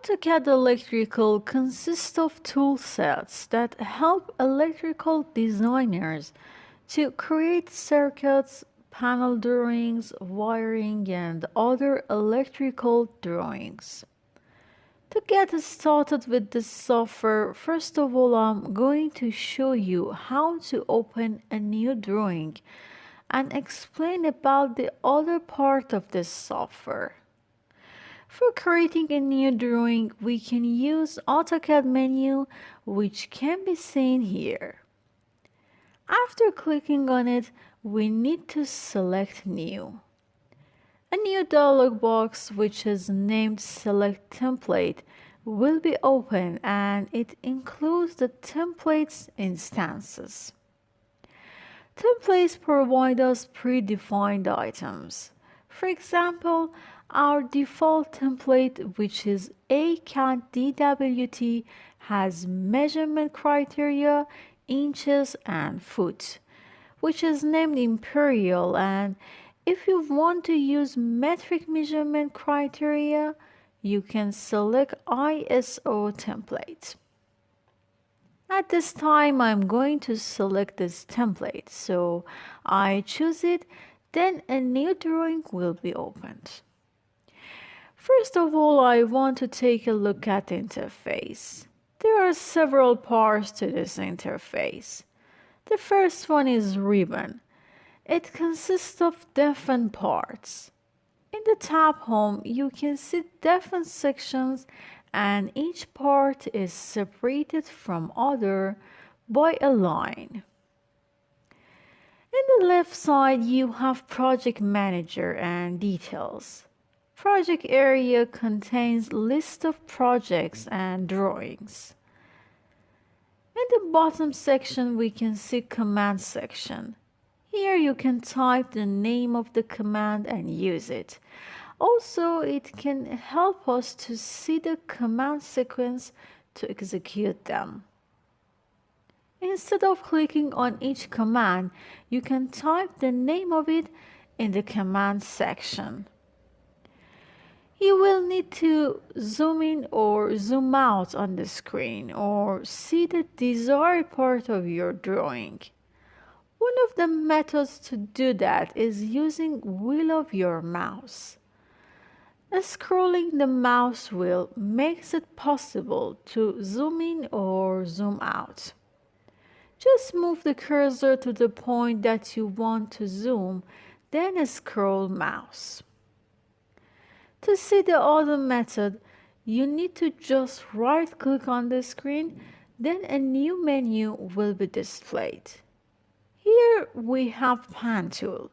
AutoCAD Electrical consists of tool sets that help electrical designers to create circuits, panel drawings, wiring, and other electrical drawings. To get started with this software, first of all, I'm going to show you how to open a new drawing and explain about the other part of this software. For creating a new drawing, we can use AutoCAD menu, which can be seen here. After clicking on it, we need to select New. A new dialog box, which is named Select Template, will be open and it includes the templates instances. Templates provide us predefined items. For example, our default template, which is AutoCAD DWT, has measurement criteria, inches and foot, which is named Imperial, and if you want to use metric measurement criteria, you can select ISO template. At this time, I'm going to select this template, so I choose it, then a new drawing will be opened. First of all, I want to take a look at the interface. There are several parts to this interface. The first one is ribbon. It consists of different parts. In the tab Home, you can see different sections and each part is separated from other by a line. In the left side, you have Project Manager and Details. Project area contains list of projects and drawings. In the bottom section, we can see Command section. Here you can type the name of the command and use it. Also, it can help us to see the command sequence to execute them. Instead of clicking on each command, you can type the name of it in the command section. You will need to zoom in or zoom out on the screen or see the desired part of your drawing. One of the methods to do that is using wheel of your mouse. Scrolling the mouse wheel makes it possible to zoom in or zoom out. Just move the cursor to the point that you want to zoom, then scroll mouse. To see the other method, you need to just right-click on the screen, then a new menu will be displayed. Here we have Pan tool.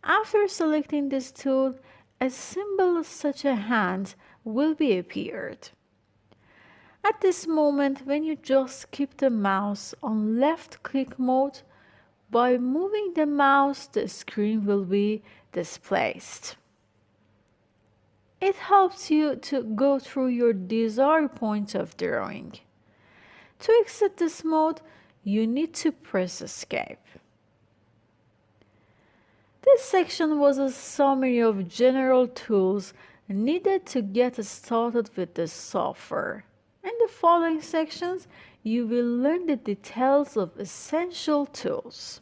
After selecting this tool, a symbol such a hand will be appeared. At this moment, when you just keep the mouse on left click mode, by moving the mouse, the screen will be displaced. It helps you to go through your desired point of drawing. To exit this mode, you need to press Escape. This section was a summary of general tools needed to get started with this software. In the following sections, you will learn the details of essential tools.